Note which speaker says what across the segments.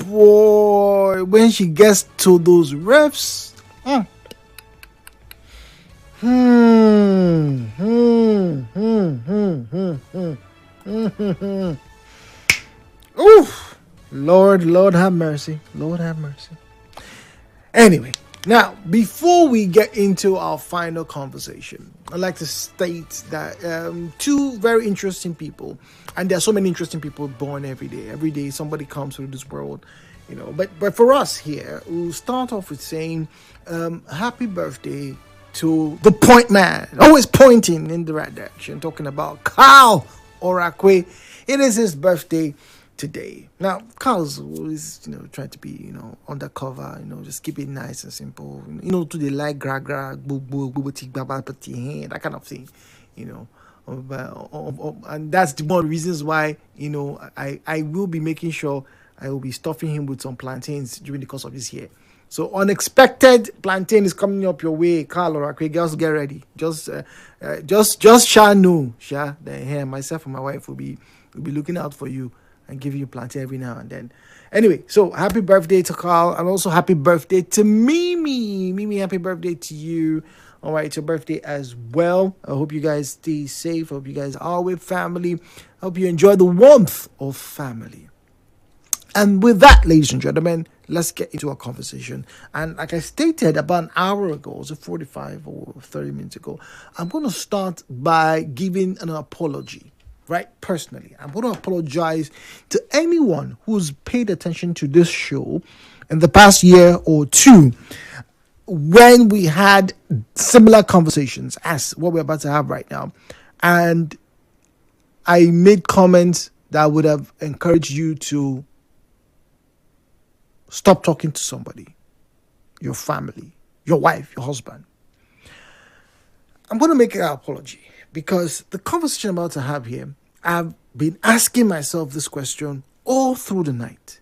Speaker 1: boy, when she gets to those refs, oof, Lord have mercy, Lord have mercy. Anyway, now before we get into our final conversation, I'd like to state that two very interesting people, and there are so many interesting people born every day. Every day somebody comes through this world, you know. But for us here, we'll start off with saying happy birthday to the point man, always pointing in the right direction, talking about Carl Orakwe. It is his birthday today. Now, Carl's always, trying to be, undercover, just keep it nice and simple. To the like gra, that kind of thing, and that's the one of the reasons why, I will be making sure I will be stuffing him with some plantains during the course of this year. So unexpected plantain is coming up your way, Carl or Akwe. Girls, get ready. Just shall know, then myself and my wife will be looking out for you and giving you plantain every now and then. Anyway, so happy birthday to Carl, and also happy birthday to Mimi. Mimi, happy birthday to you. All right, it's your birthday as well. I hope you guys stay safe. I hope you guys are with family. I hope you enjoy the warmth of family. And with that, ladies and gentlemen, let's get into our conversation. And like I stated about an hour ago, was it 45 or 30 minutes ago, I'm going to start by giving an apology, right? Personally, I'm going to apologize to anyone who's paid attention to this show in the past year or two when we had similar conversations as what we're about to have right now. And I made comments that would have encouraged you to stop talking to somebody, your family, your wife, your husband. I'm going to make an apology because the conversation I'm about to have here, I've been asking myself this question all through the night.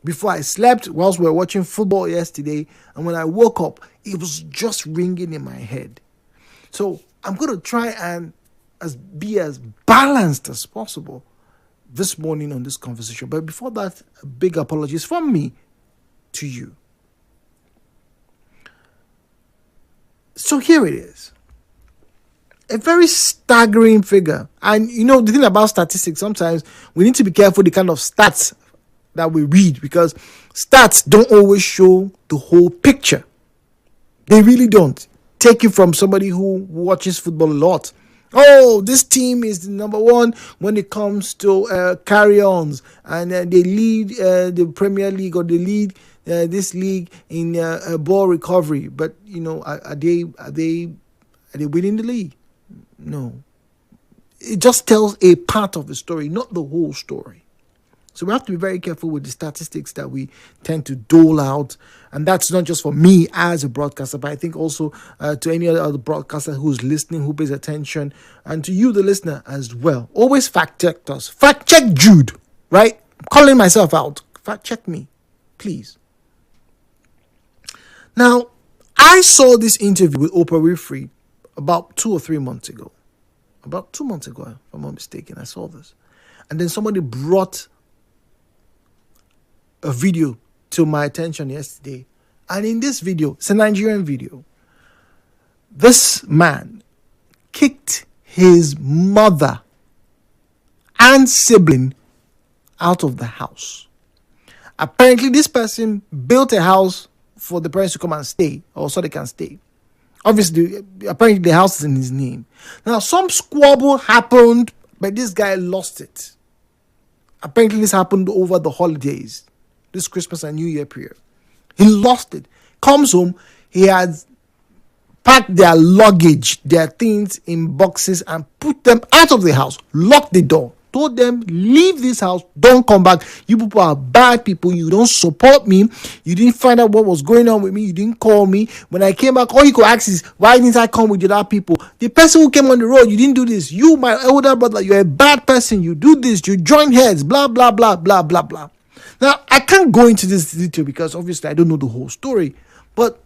Speaker 1: Before I slept, whilst we were watching football yesterday, and when I woke up, it was just ringing in my head. So I'm going to try and be as balanced as possible this morning on this conversation. But before that, big apologies from me to you. So here it is. A very staggering figure. And the thing about statistics, sometimes we need to be careful the kind of stats that we read, because stats don't always show the whole picture. They really don't. Take it from somebody who watches football a lot. Oh, this team is the number one when it comes to carry-ons, and they lead the Premier League, or they lead this league in ball recovery. But are they winning the league? No. It just tells a part of the story, not the whole story. So we have to be very careful with the statistics that we tend to dole out. And that's not just for me as a broadcaster, but I think also to any other broadcaster who's listening, who pays attention, and to you, the listener, as well. Always fact check us. Fact check Jude, right? I'm calling myself out. Fact check me, please. Now, I saw this interview with Oprah Winfrey about 2 or 3 months ago. About 2 months ago, if I'm not mistaken, I saw this. And then somebody brought a video to my attention yesterday. And in this video, it's a Nigerian video, this man kicked his mother and sibling out of the house. Apparently, this person built a house for the parents to come and stay, or so they can stay. Obviously, apparently the house is in his name. Now, some squabble happened, but this guy lost it. Apparently, this happened over the holidays, this Christmas and New Year period. He lost it. Comes home, he has packed their luggage, their things in boxes, and put them out of the house. Locked the door. Told them, leave this house, don't come back. You people are bad people. You don't support me. You didn't find out what was going on with me. You didn't call me. When I came back, all you could ask is, why didn't I come with the other people? The person who came on the road, you didn't do this. You, my older brother, you're a bad person. You do this. You join heads, blah, blah, blah, blah, blah, blah. Now, I can't go into this detail because obviously I don't know the whole story. But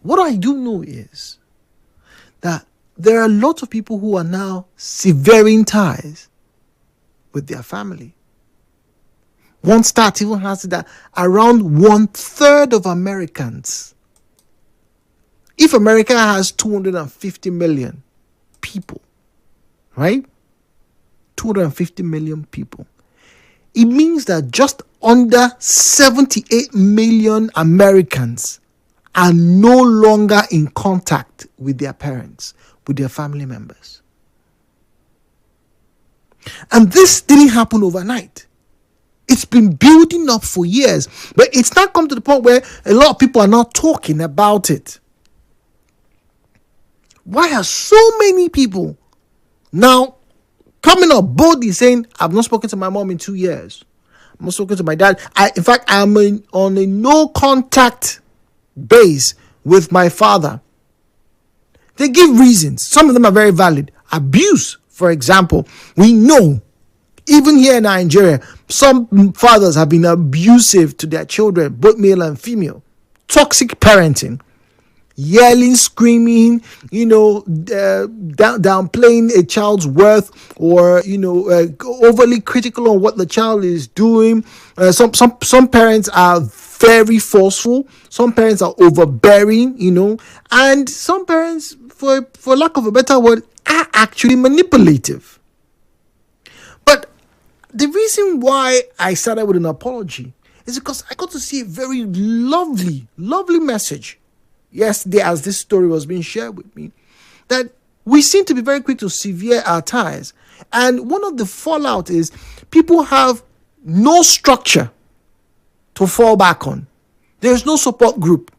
Speaker 1: what I do know is that there are a lot of people who are now severing ties with their family. One stat even has it that around 1/3 of Americans, if America has 250 million people, right? 250 million people. It means that just under 78 million Americans are no longer in contact with their parents, with their family members. And this didn't happen overnight. It's been building up for years, but it's not come to the point where a lot of people are not talking about it. Why are so many people now coming up boldly saying, I've not spoken to my mom in 2 years. I'm not spoken to my dad. In fact, I'm on a no contact base with my father. They give reasons. Some of them are very valid. Abuse, for example. We know, even here in Nigeria, some fathers have been abusive to their children, both male and female. Toxic parenting. Yelling, screaming, downplaying a child's worth, or overly critical on what the child is doing. Some parents are very forceful. Some parents are overbearing, and some parents, for lack of a better word, are actually manipulative. But the reason why I started with an apology is because I got to see a very lovely message yesterday as this story was being shared with me, that we seem to be very quick to sever our ties. And one of the fallout is people have no structure to fall back on. There's no support group.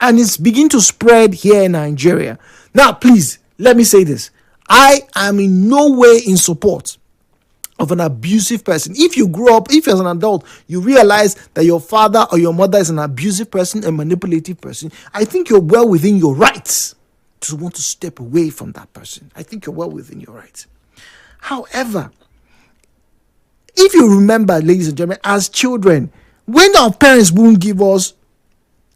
Speaker 1: And it's beginning to spread here in Nigeria. Now, please, let me say this. I am in no way in support of an abusive person. If you grow up, if as an adult, you realize that your father or your mother is an abusive person, a manipulative person, I think you're well within your rights to want to step away from that person. I think you're well within your rights. However, if you remember, ladies and gentlemen, as children, when our parents wouldn't give us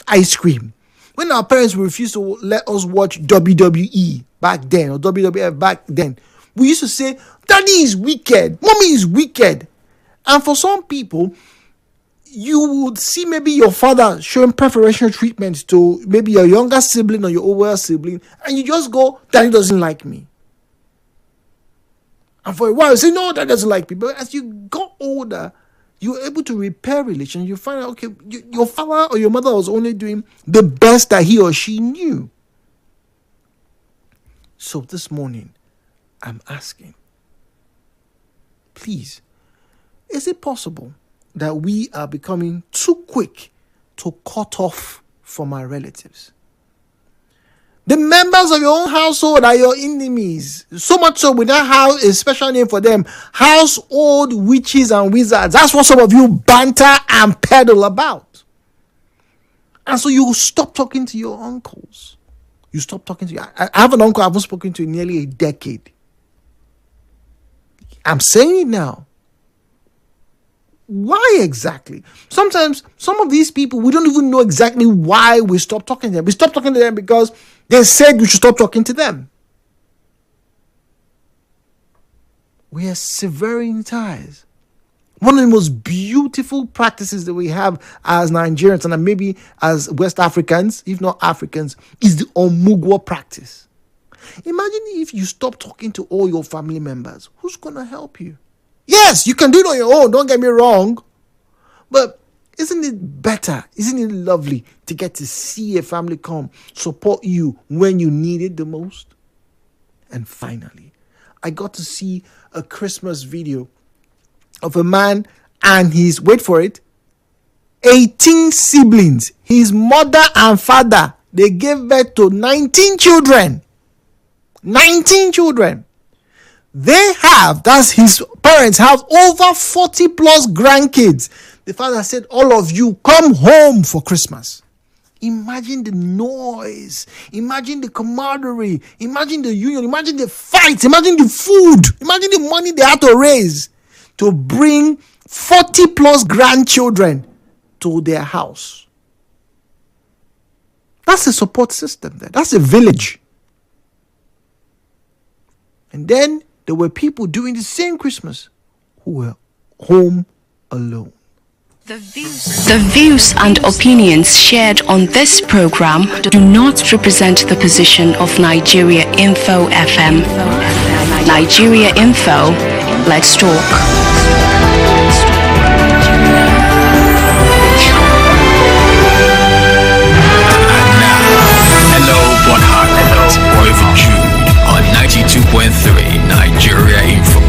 Speaker 1: ice cream, when our parents refused to let us watch WWE back then, or WWF back then, we used to say, Daddy is wicked, Mommy is wicked. And for some people, you would see maybe your father showing preferential treatment to maybe your younger sibling or your older sibling, and you just go, Daddy doesn't like me. And for a while, you say, no, Daddy doesn't like me. But as you got older, you're able to repair relations. You find out, okay, your father or your mother was only doing the best that he or she knew. So this morning, I'm asking, please, is it possible that we are becoming too quick to cut off from our relatives? The members of your own household are your enemies. So much so, we now have a special name for them: household witches and wizards. That's what some of you banter and peddle about. And so you stop talking to your uncles. You stop talking to I have an uncle I haven't spoken to in nearly a decade. I'm saying it now. Why exactly? Sometimes some of these people, we don't even know exactly why we stop talking to them. We stop talking to them because they said we should stop talking to them. We are severing ties. One of the most beautiful practices that we have as Nigerians and maybe as West Africans, if not Africans, is the Omugwo practice. Imagine if you stop talking to all your family members. Who's going to help you? Yes, you can do it on your own, don't get me wrong. But isn't it better? Isn't it lovely to get to see a family come support you when you need it the most? And finally, I got to see a Christmas video of a man and his, wait for it, 18 siblings. His mother and father, they gave birth to 19 children. 19 children. That's his parents have over 40 plus grandkids. The father said, all of you come home for Christmas. Imagine the noise. Imagine the camaraderie. Imagine the union. Imagine the fight. Imagine the food. Imagine the money they had to raise to bring 40 plus grandchildren to their house. That's a support system there. That's a village. And then there were people doing the same Christmas who were home alone.
Speaker 2: The views and opinions shared on this program do not represent the position of Nigeria Info FM. Nigeria Info, let's talk.
Speaker 3: Hello, Port Harcourt. Roy for Jude on 92.3 Nigeria Info.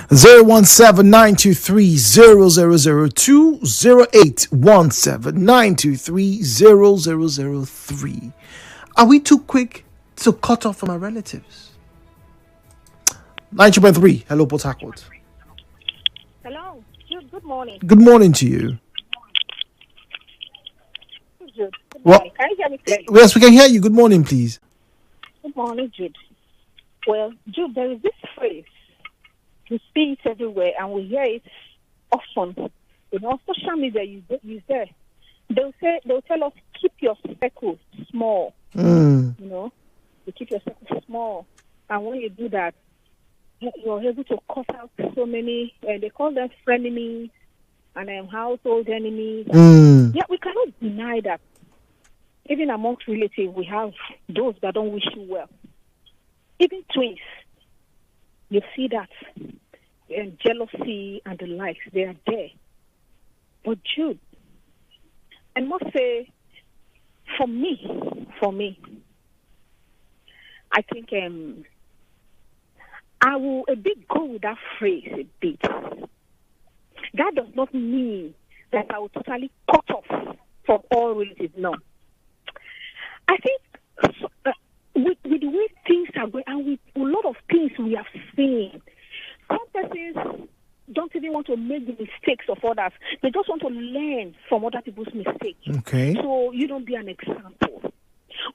Speaker 1: 017-923-0002, 0817923-0003. Are we too quick to cut off from our relatives? 90.3. Hello, Port Harcourt.
Speaker 4: Hello. Good morning.
Speaker 1: Good morning to you.
Speaker 4: Jude. Good
Speaker 1: Well,
Speaker 4: morning. Can you hear me clearly?
Speaker 1: yes, we can hear you. Good morning, please.
Speaker 4: Good morning, Jude. Well, Jude, there is this phrase. We see it everywhere and we hear it often. You know, social media use there. They'll tell us keep your circle small. You know, you keep your circle small. And when you do that, you're able to cut out so many, they call them frenemies and household enemies. Yeah, we cannot deny that. Even amongst relatives, we have those that don't wish you well. Even twins, you see that. And jealousy and the likes, they are there. But Jude, I must say, for me, I think I will a bit go with that phrase a bit. That does not mean that I will totally cut off from all relatives. No. I think with the way things are going, and with a lot of things we have seen, some persons don't even want to make the mistakes of others. They just want to learn from other people's mistakes.
Speaker 1: Okay.
Speaker 4: So you don't be an example.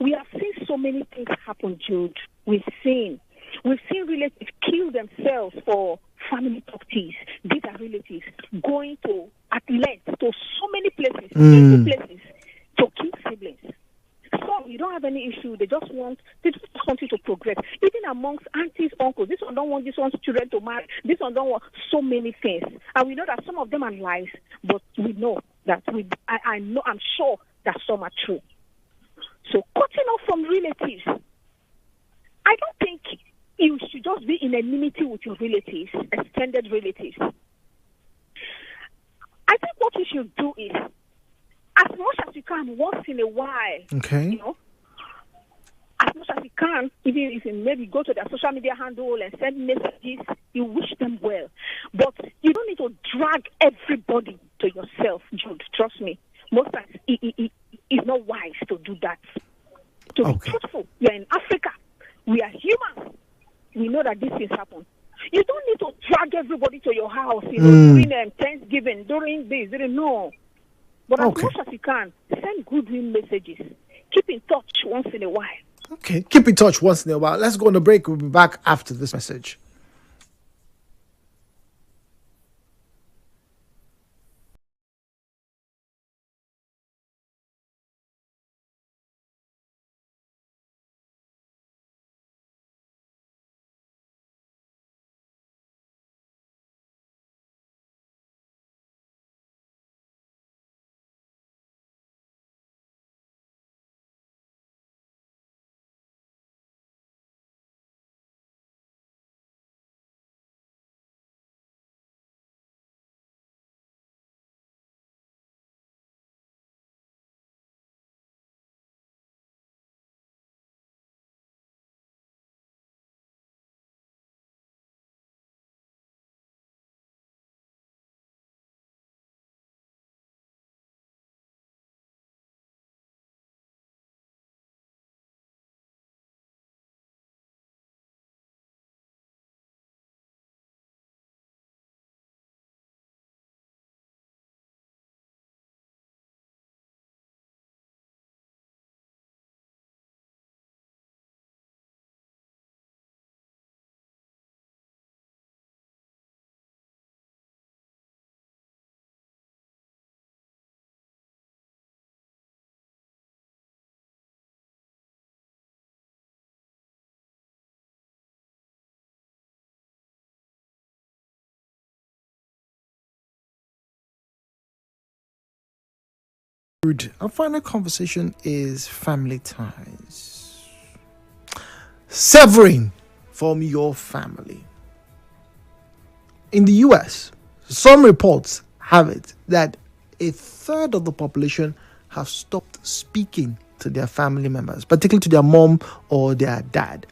Speaker 4: We have seen so many things happen, Jude. We've seen relatives kill themselves for family properties. These are relatives going to at length to so many places, to kill siblings. Some you don't have any issue. They just want you to progress. Even amongst aunties, uncles, this one don't want this one's children to marry. This one don't want so many things. And we know that some of them are lies, but we know that I'm sure that some are true. So cutting off from relatives, I don't think you should just be in enmity with your relatives, extended relatives. I think what you should do is, as much as you can, once in a while,
Speaker 1: Okay.
Speaker 4: you know, as much as you can, even if you maybe go to their social media handle and send messages, you wish them well. But you don't need to drag everybody to yourself, Jude. Trust me. Most times, it's not wise to do that. To be truthful, we are in Africa. We are human. We know that these things happen. You don't need to drag everybody to your house, during Thanksgiving, during this, no. But as much as you can, send good messages. Keep in touch once in a while.
Speaker 1: Okay. Keep in touch once in a while. Let's go on a break. We'll be back after this message. Our final conversation is family ties. Severing from your family. In the US, some reports have it that a third of the population have stopped speaking to their family members, particularly to their mom or their dad.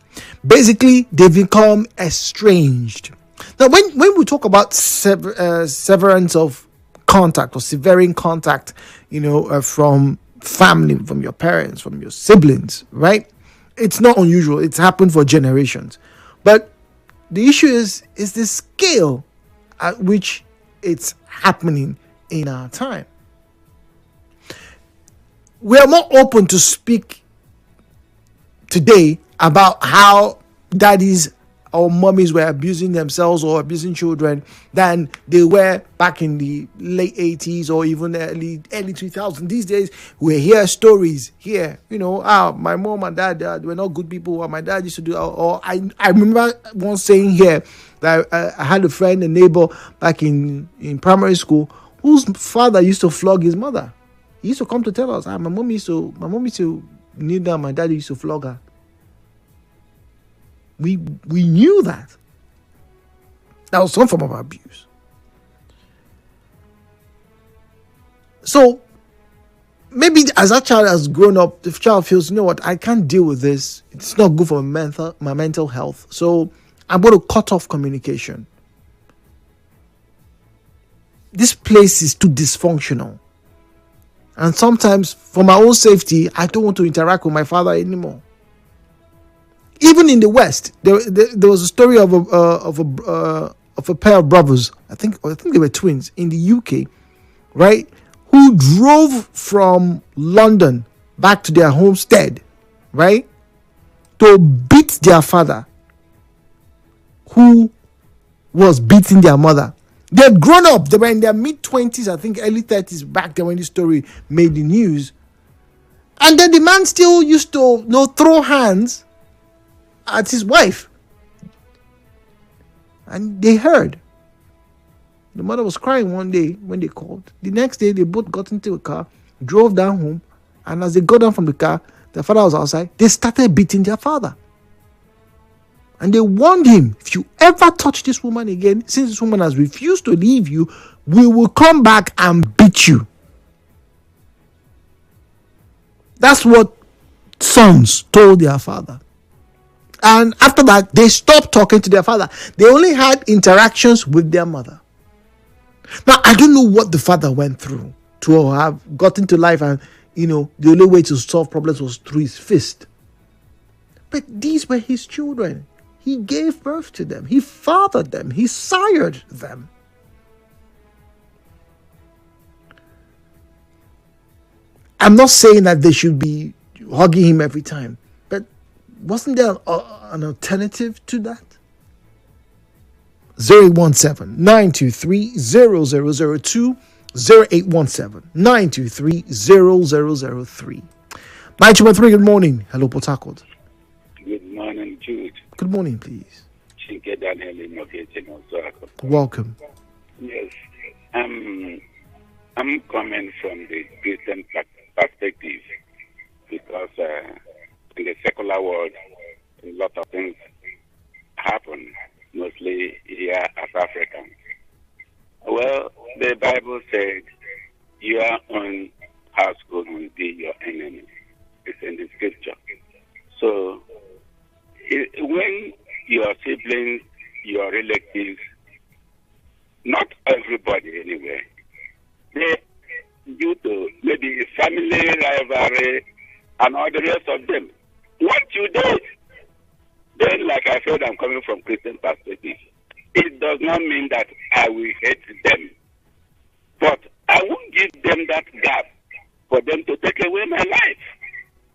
Speaker 1: Basically, they've become estranged. Now, when we talk about severance of contact or severing contact, from family, from your parents, from your siblings, right? It's not unusual. It's happened for generations. But the issue is the scale at which it's happening in our time. We are more open to speak today about how daddies or mummies were abusing themselves or abusing children than they were back in the late 80s or even early 2000s. These days, we hear stories here, my mom and dad were not good people, or my dad used to do, or I remember once saying here that I had a friend, a neighbor back in primary school, whose father used to flog his mother. He used to come to tell us, my mom used to kneel down, my dad used to flog her. We knew that. That was some form of abuse. So maybe as that child has grown up, the child feels, you know what, I can't deal with this. It's not good for my mental health. So I'm going to cut off communication. This place is too dysfunctional. And sometimes, for my own safety, I don't want to interact with my father anymore. Even in the West, there was a story of a pair of brothers. I think they were twins in the UK, right? Who drove from London back to their homestead, right, to beat their father, who was beating their mother. They had grown up. They were in their mid-20s, I think early 30s, back then when this story made the news. And then the man still used to throw hands at his wife. And they heard. The mother was crying one day when they called. The next day, they both got into a car, drove down home, and as they got down from the car, their father was outside. They started beating their father. And they warned him, if you ever touch this woman again, since this woman has refused to leave you, we will come back and beat you. That's what sons told their father. And after that, they stopped talking to their father. They only had interactions with their mother. Now, I don't know what the father went through to have gotten to life, and, the only way to solve problems was through his fist. But these were his children. He gave birth to them. He fathered them. He sired them. I'm not saying that they should be hugging him every time, but wasn't there an alternative to that? 017-923-0002, 0817-923-0003. 923, good morning. Hello, Port Harcourt.
Speaker 5: Good morning, Jude.
Speaker 1: Good morning, please. Welcome.
Speaker 5: Yes. I'm coming from the Christian perspective because in the secular world, a lot of things happen, mostly here as Africans. Well, the Bible said, your own household will be your enemy. It's in the scripture. So, when your siblings, your relatives, not everybody anyway, they, due to maybe family rivalry and all the rest of them, what you did, then like I said, I'm coming from Christian perspective. It does not mean that I will hate them, but I won't give them that gap for them to take away my life,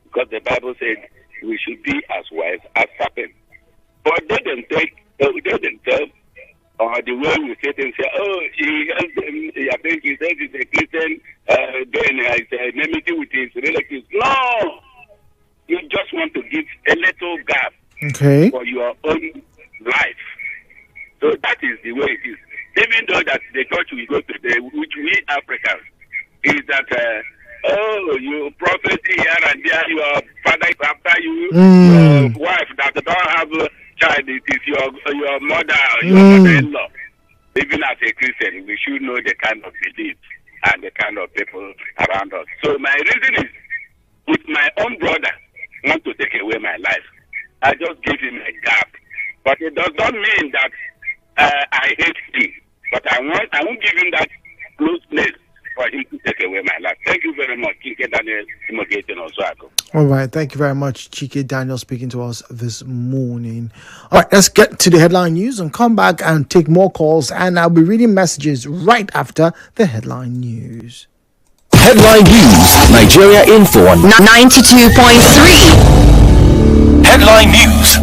Speaker 5: because the Bible said we should be as wise as serpents. But they didn't tell, or the way we sit and say, oh, he helped them, I think he said he's a Christian, then it's enmity with his relatives. No! You just want to give a little gap for your own life. So that is the way it is. Even though that the church we go to, which we Africans, is that, Your wife that don't have a child, it is your mother or your mother-in-law. Even as a Christian, we should know the kind of belief and the kind of people around us. So my reason is, if my own brother wants to take away my life, I just give him a gap. But it does not mean that I hate him. But I won't give him that closeness for him to take away my life. Thank you very much, Chike Daniel Imogetin Oswako.
Speaker 1: All right, thank you very much, Chike Daniel, speaking to us this morning. All right, let's get to the headline news and come back and take more calls. And I'll be reading messages right after the headline news.
Speaker 6: Headline news, Nigeria Info on
Speaker 2: 92.3.
Speaker 6: Headline news.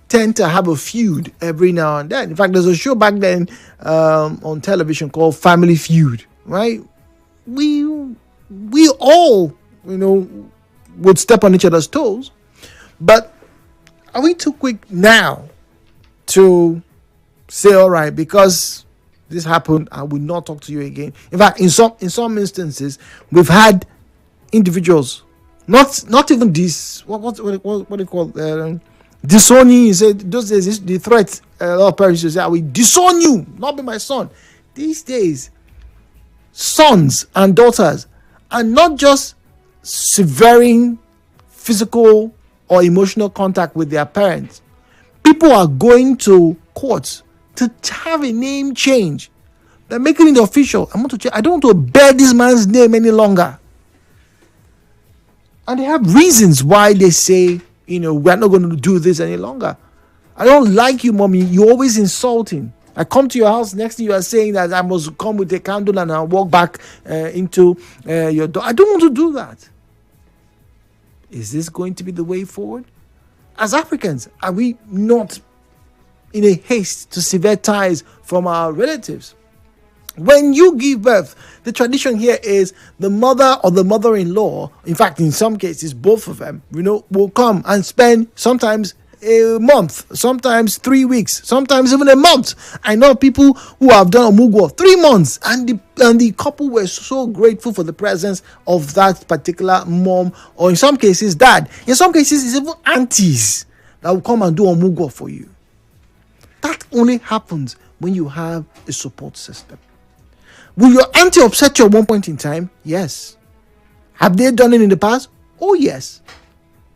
Speaker 1: Tend to have a feud every now and then. In fact, there's a show back then on television called Family Feud, right? We all, would step on each other's toes. But are we too quick now to say, all right, because this happened, I will not talk to you again? In fact, in some instances, we've had individuals, not even this, what do you call disowning. He said those days the threat, a lot of parents say, I will disown you, not be my son. These days, sons and daughters are not just severing physical or emotional contact with their parents. People are going to courts to have a name change. They're making it official. I don't want to bear this man's name any longer. And they have reasons why they say, we're not going to do this any longer. I don't like you, mommy. You're always insulting. I come to your house, next thing you are saying that I must come with a candle and I'll walk back into your door. I don't want to do that. Is this going to be the way forward? As Africans, are we not in a haste to sever ties from our relatives? When you give birth, the tradition here is the mother or the mother-in-law, in fact, in some cases, both of them, will come and spend sometimes a month, sometimes 3 weeks, sometimes even a month. I know people who have done Omugwo 3 months, and the couple were so grateful for the presence of that particular mom, or in some cases dad. In some cases, it's even aunties that will come and do Omugwo for you. That only happens when you have a support system. Will your auntie upset you at one point in time? Yes. Have they done it in the past? Oh, yes.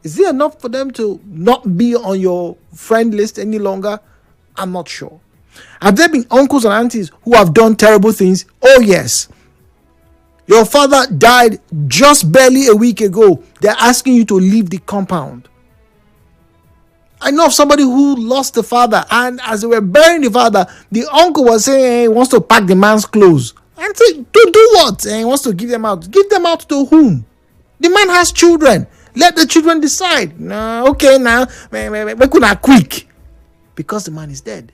Speaker 1: Is it enough for them to not be on your friend list any longer? I'm not sure. Have there been uncles and aunties who have done terrible things? Oh, yes. Your father died just barely a week ago. They're asking you to leave the compound. I know of somebody who lost the father, and as they were burying the father, the uncle was saying he wants to pack the man's clothes. And say, to do what? And he wants to give them out. Give them out to whom? The man has children. Let the children decide. No, okay, now, we could not quick. Because the man is dead.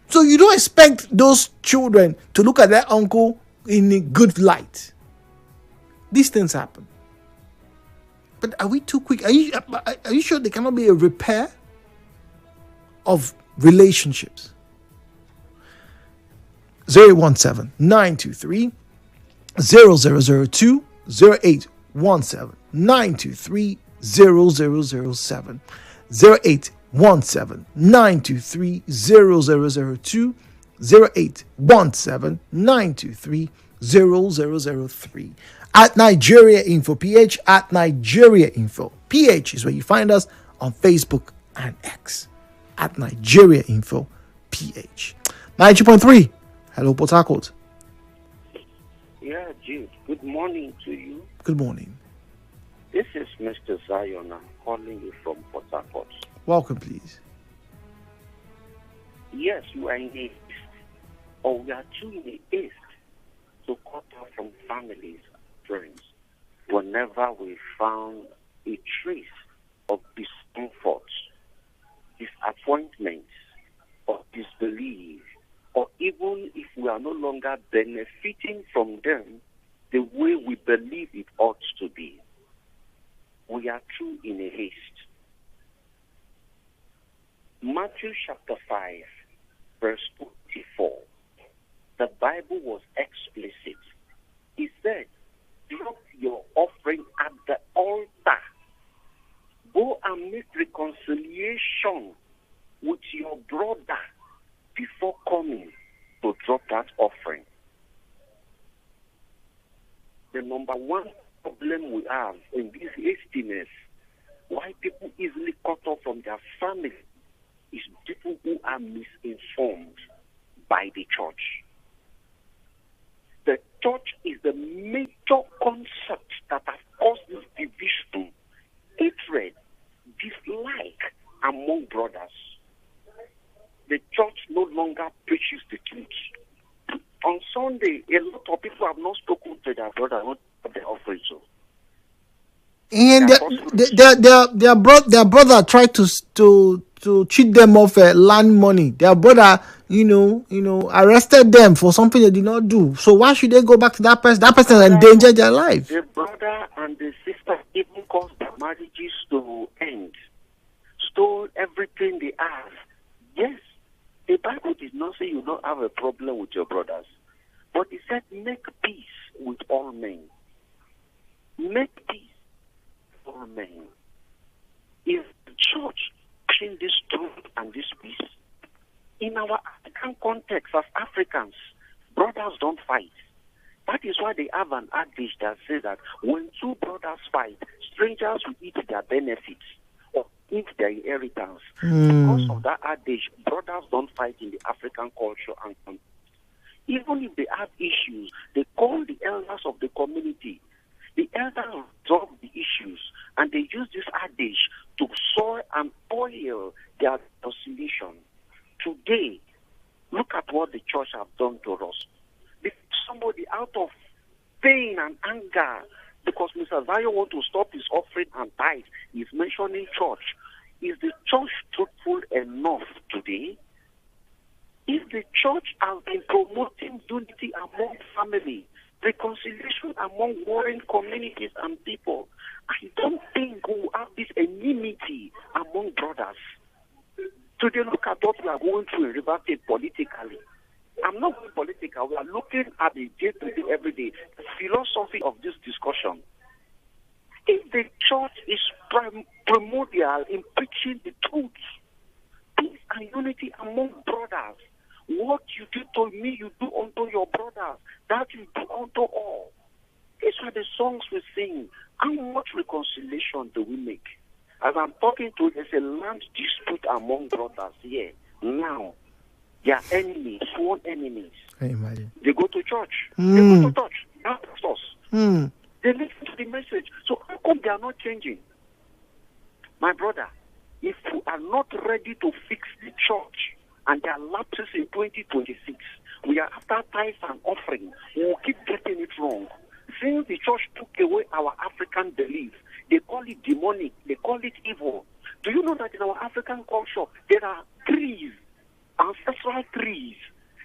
Speaker 1: So you don't expect those children to look at their uncle in a good light. These things happen. But are we too quick? Are you sure there cannot be a repair of relationships? 017 923 0002 0817 923 0007 0817 923 0002 0817 923 0003. At Nigeria Info PH, at Nigeria Info PH is where you find us on Facebook and X. At Nigeria Info PH. 90.3. Hello, Port Harcourt.
Speaker 7: Yeah, Jude. Good morning to you.
Speaker 1: Good morning.
Speaker 7: This is Mr. Zion. I'm calling you from Port Harcourt.
Speaker 1: Welcome, please.
Speaker 7: Yes, you are in the East, or we are too in the East to cut off from families, friends, whenever we found a trace of discomfort, disappointment, or disbelief, or even if we are no longer benefiting from them the way we believe it ought to be. We are too in a haste. Matthew chapter 5, verse 24. The Bible was explicit. It said, drop your offering at the altar. Go and make reconciliation with your brother before coming to drop that offering. The number one problem we have in this hastiness, why people easily cut off from their family, is people who are misinformed by the church. The church is the major concept that has caused this division, hatred, dislike among brothers. The church no longer preaches the truth. On Sunday, a lot of people have not spoken to their brother, what they offer so.
Speaker 1: And their brother tried to cheat them of land money. Their brother, arrested them for something they did not do. So why should they go back to that person? That person endangered their life.
Speaker 7: The brother and the sister even caused their marriages to end. Stole everything they have. Yes, the Bible did not say you don't have a problem with your brothers. But it said make peace with all men. Make peace with all men. If the church preaching this truth and this peace, in our African context as Africans, brothers don't fight. That is why they have an adage that says that when two brothers fight, strangers will eat their benefits or eat their inheritance. Because of that adage, brothers don't fight in the African culture and context. Even if they have issues, they call the elders of the community. The elders resolve the issues, and they use this adage to sow and oil their reconciliation. Today, look at what the church have done to us. If somebody out of pain and anger, because Mr. Zion wants to stop his offering and tithe, is mentioning church. Is the church truthful enough today? If the church has been promoting unity among families, reconciliation among warring communities and people. I don't think we have this enmity among brothers. Today, look at what we are going through in River State politically. I'm not going political. We are looking at the day-to-day, everyday philosophy of this discussion. If the church is primordial in preaching the truth, peace and unity among brothers, what you do to me, you do unto your brothers, that you do unto all. These are the songs we sing. How much reconciliation do we make? As I'm talking to you, there's a land dispute among brothers here. Now, they are enemies, sworn enemies.
Speaker 1: Can you imagine?
Speaker 7: They go to church. They go to church. That's us. They listen to the message. So how come they are not changing? My brother, if we are not ready to fix the church and their lapses in 2026, we are after tithes and offering. We will keep getting it wrong. Since the church took away our African belief, they call it demonic, they call it evil. Do you know that in our African culture, there are trees, ancestral trees,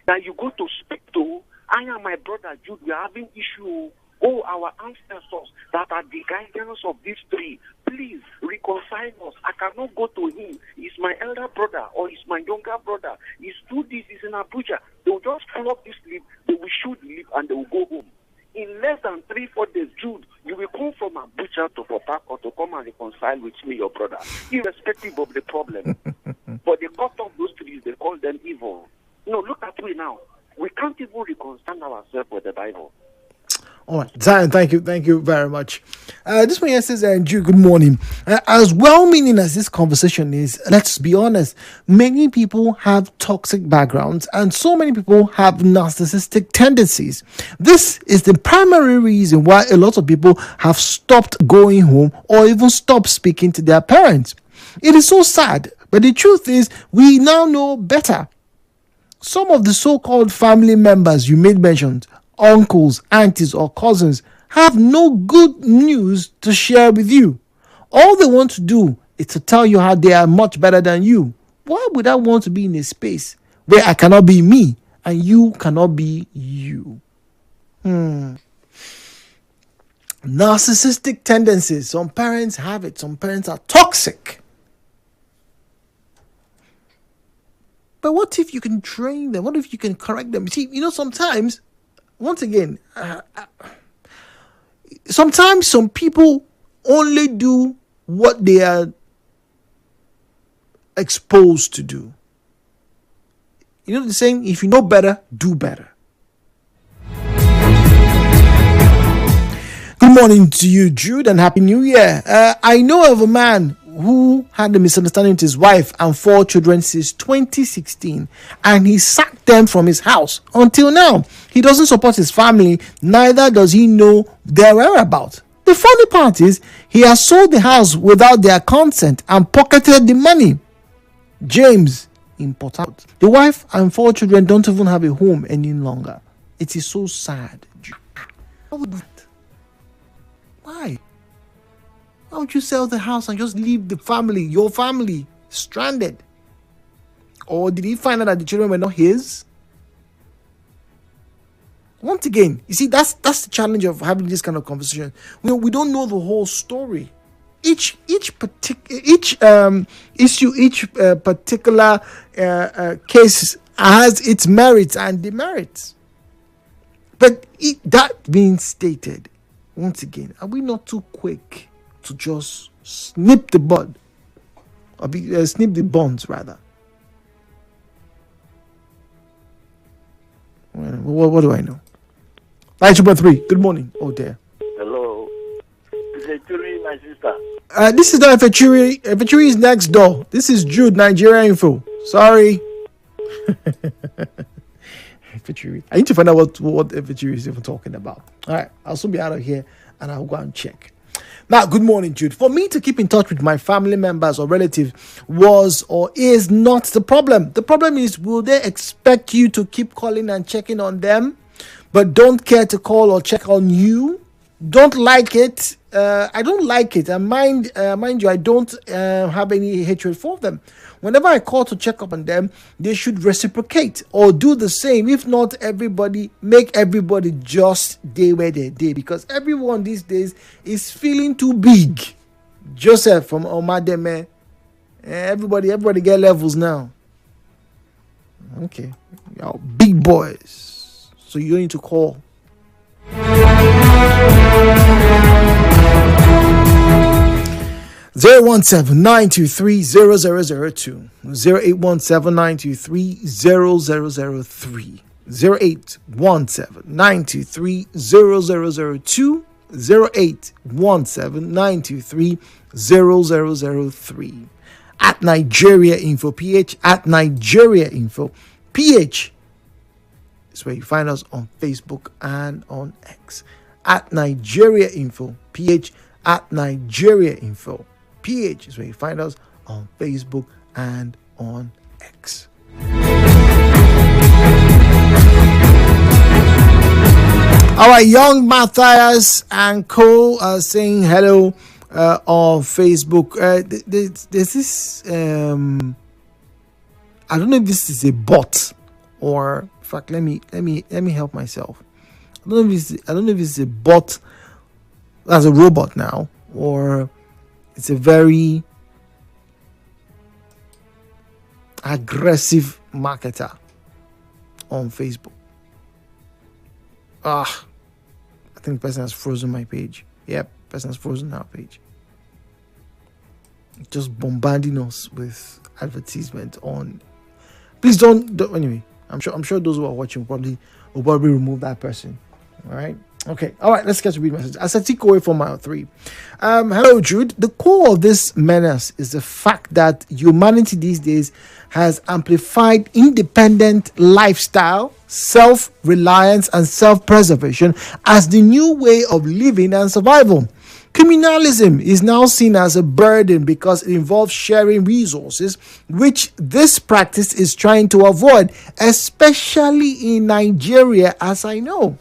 Speaker 7: that you go to speak to? I and my brother Jude, we are having issue. Oh, our ancestors that are the guardians of this tree, please reconcile us. I cannot go to him. He's my elder brother or he's my younger brother. He's do this, he's in Abuja. They will just pull up this leaf, they will shoot the leaf and they will go home. In less than 3-4 days, Jude, you will come from Abuja to Port Harcourt to come and reconcile with me, your brother, irrespective of the problem. But they cut off those trees, they call them evil. No, look at me now. We can't even reconcile ourselves with the Bible.
Speaker 1: All right, Zion, thank you very much. This one here says, Jude, good morning. As well-meaning as this conversation is, let's be honest, many people have toxic backgrounds and so many people have narcissistic tendencies. This is the primary reason why a lot of people have stopped going home or even stopped speaking to their parents. It is so sad, but the truth is we now know better. Some of the so-called family members you made mention, uncles, aunties, or cousins, have no good news to share with you. All they want to do is to tell you how they are much better than you. Why would I want to be in a space where I cannot be me and you cannot be you? Narcissistic tendencies. Some parents have it. Some parents are toxic. But what if you can train them? What if you can correct them? See, sometimes, once again, sometimes some people only do what they are exposed to do. You know the saying, if you know better, do better. Good morning to you, Jude, and Happy New Year. I know of a man who had a misunderstanding with his wife and 4 children since 2016, and he sacked them from his house. Until now, he doesn't support his family, neither does he know their whereabouts. The funny part is, he has sold the house without their consent and pocketed the money. James in Port Harcourt. The wife and 4 children don't even have a home any longer. It is so sad. How would that? Why? Why would you sell the house and just leave the family, your family, stranded? Or did he find out that the children were not his? Once again, you see, that's the challenge of having this kind of conversation. We don't know the whole story. Each particular case has its merits and demerits. But that being stated, once again, are we not too quick to just snip the bud, or snip the bonds rather? What do I know? 92.3. Good morning. Oh dear.
Speaker 8: Hello. Is it Churi, my sister?
Speaker 1: This is not Fechuri. Fechuri is next door. This is Jude, Nigeria Info. Sorry. Fechuri. I need to find out what Fechuri is even talking about. All right, I'll soon be out of here and I'll go and check. Now, good morning, Jude. For me to keep in touch with my family members or relatives was or is not the problem. The problem is, will they expect you to keep calling and checking on them, but don't care to call or check on you? Don't like it I don't like it. And mind you, I don't have any hatred for them. Whenever I call to check up on them, they should reciprocate or do the same. If not, make everybody just day where they day, because everyone these days is feeling too big. Joseph from Omamegbe, everybody get levels now. Okay, y'all big boys, so you don't need to call. 017-923-0002, 0817923-0003, 0817923-0002, 0817923-0003. At Nigeria Info PH, at Nigeria Info PH is where you find us on Facebook and on X. At Nigeria Info PH, at Nigeria Info PH is where you find us on Facebook and on X. All right, Young Matthias and Co are saying hello on Facebook. There's this I don't know if this is a bot, or in fact, let me help myself. I don't know if it's a bot as a robot now, or it's a very aggressive marketer on Facebook. I think the person has frozen my page. Yep, person has frozen our page. Just bombarding us with advertisement on. Please don't anyway. I'm sure those who are watching will probably remove that person. All right. Okay. All right. Let's get to read message. Asatiko from mile 3. Hello, Jude. The core of this menace is the fact that humanity these days has amplified independent lifestyle, self-reliance, and self-preservation as the new way of living and survival. Criminalism is now seen as a burden because it involves sharing resources, which this practice is trying to avoid, especially in Nigeria, as I know.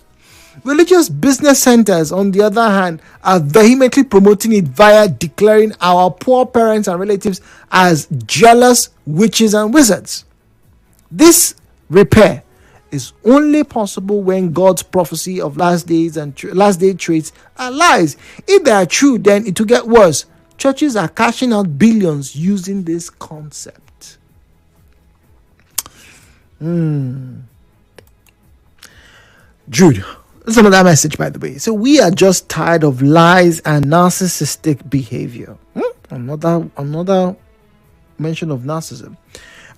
Speaker 1: Religious business centers, on the other hand, are vehemently promoting it via declaring our poor parents and relatives as jealous witches and wizards. This repair is only possible when God's prophecy of last days and last day traits are lies. If they are true, then it will get worse. Churches are cashing out billions using this concept. Jude, that's another message, by the way. So we are just tired of lies and narcissistic behavior. Another mention of narcissism.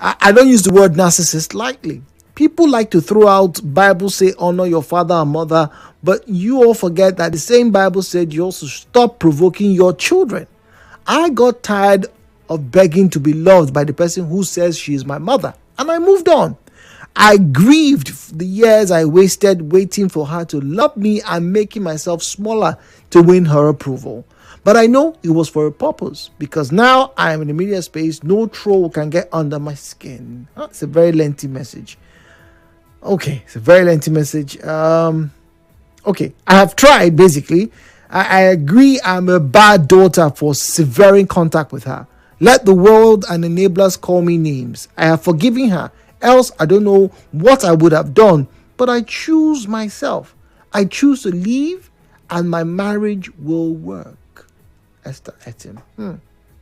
Speaker 1: I don't use the word narcissist lightly. People like to throw out Bible say honor your father and mother, but you all forget that the same Bible said you also stop provoking your children. I got tired of begging to be loved by the person who says she is my mother, and I moved on. I grieved the years I wasted waiting for her to love me and making myself smaller to win her approval. But I know it was for a purpose, because now I am in the media space. No troll can get under my skin. It's a very lengthy message. Okay, it's a very lengthy message. Okay, I have tried, basically. I agree I'm a bad daughter for severing contact with her. Let the world and enablers call me names. I have forgiven her. Else, I don't know what I would have done. But I choose myself. I choose to leave, and my marriage will work. Esther Etim.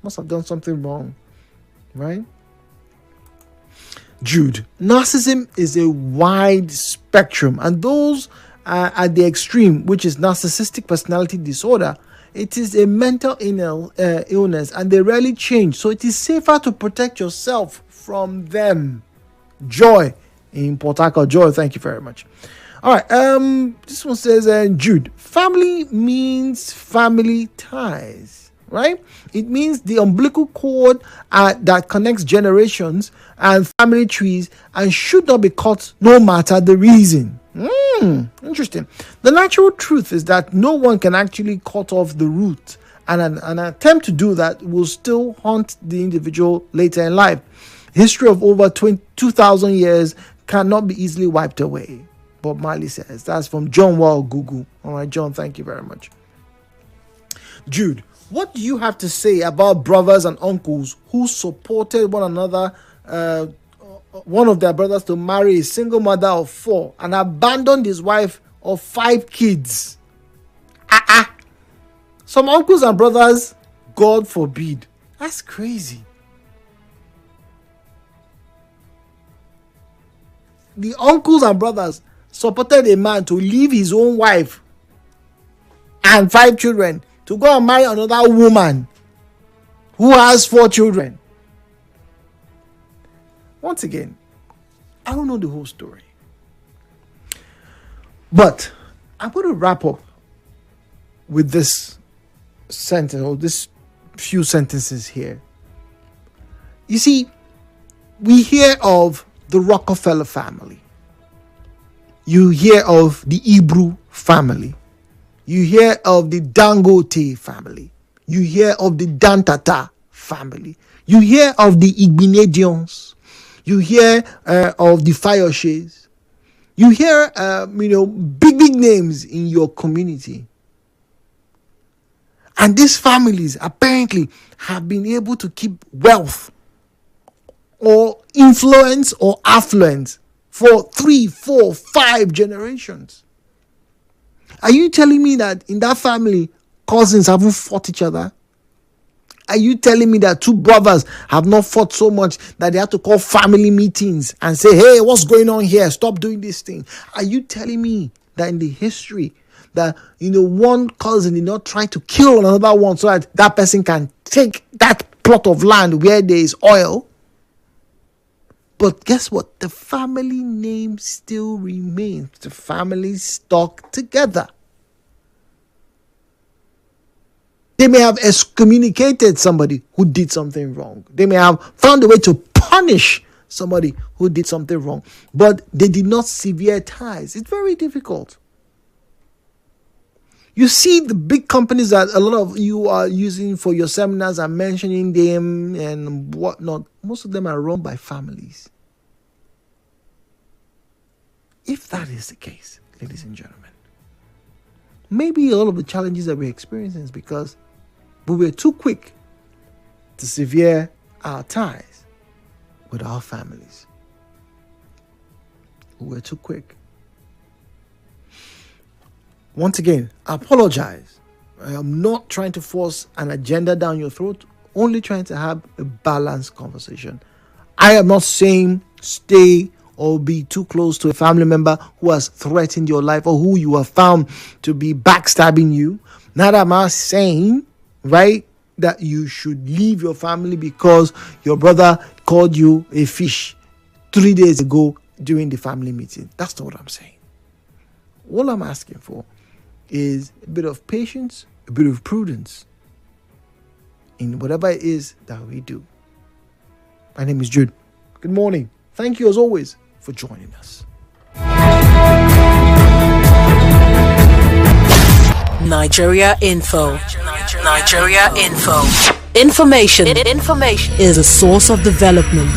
Speaker 1: Must have done something wrong. Right? Jude, narcissism is a wide spectrum, and those at the extreme, which is narcissistic personality disorder, it is a mental illness, and they rarely change. So it is safer to protect yourself from them. Joy in Port Harcourt. Joy, thank you very much. All right, this one says, Jude, family means family ties, right? It means the umbilical cord that connects generations and family trees, and should not be cut no matter the reason. Interesting. The natural truth is that no one can actually cut off the root, and an attempt to do that will still haunt the individual later in life. History of over 2,000 years cannot be easily wiped away, Bob Marley says. That's from John Wall Gugu. All right, John, thank you very much. Jude, what do you have to say about brothers and uncles who supported one another, one of their brothers to marry a single mother of 4 and abandoned his wife of 5 kids? Some uncles and brothers, God forbid. That's crazy. The uncles and brothers supported a man to leave his own wife and 5 children to go and marry another woman who has 4 children. Once again, I don't know the whole story. But I'm going to wrap up with this sentence, or this few sentences here. You see, we hear of the Rockefeller family. You hear of the Hebrew family. You hear of the Dangote family. You hear of the Dantata family. You hear of the Igbinedions. You hear of the Fayoshes. You hear, big names in your community. And these families apparently have been able to keep wealth or influence or affluence for 3, 4, 5 generations. Are you telling me that in that family, cousins haven't fought each other? Are you telling me that 2 brothers have not fought so much that they have to call family meetings and say, hey, what's going on here? Stop doing this thing. Are you telling me that in the history that, one cousin did not try to kill another one so that person can take that plot of land where there is oil? But guess what? The family name still remains. The family stuck together. They may have excommunicated somebody who did something wrong. They may have found a way to punish somebody who did something wrong. But they did not sever ties. It's very difficult. You see the big companies that a lot of you are using for your seminars and mentioning them and whatnot. Most of them are run by families. If that is the case, ladies and gentlemen, maybe a lot of the challenges that we're experiencing is because we were too quick to sever our ties with our families. We were too quick. Once again, I apologize. I am not trying to force an agenda down your throat, only trying to have a balanced conversation. I am not saying stay or be too close to a family member who has threatened your life or who you have found to be backstabbing you. Neither am I saying, right, that you should leave your family because your brother called you a fish 3 days ago during the family meeting. That's not what I'm saying. All I'm asking for is a bit of patience, a bit of prudence in whatever it is that we do. My name is Jude. Good morning. Thank you as always for joining us.
Speaker 9: Nigeria Info. Nigeria Info. Information is a source of development.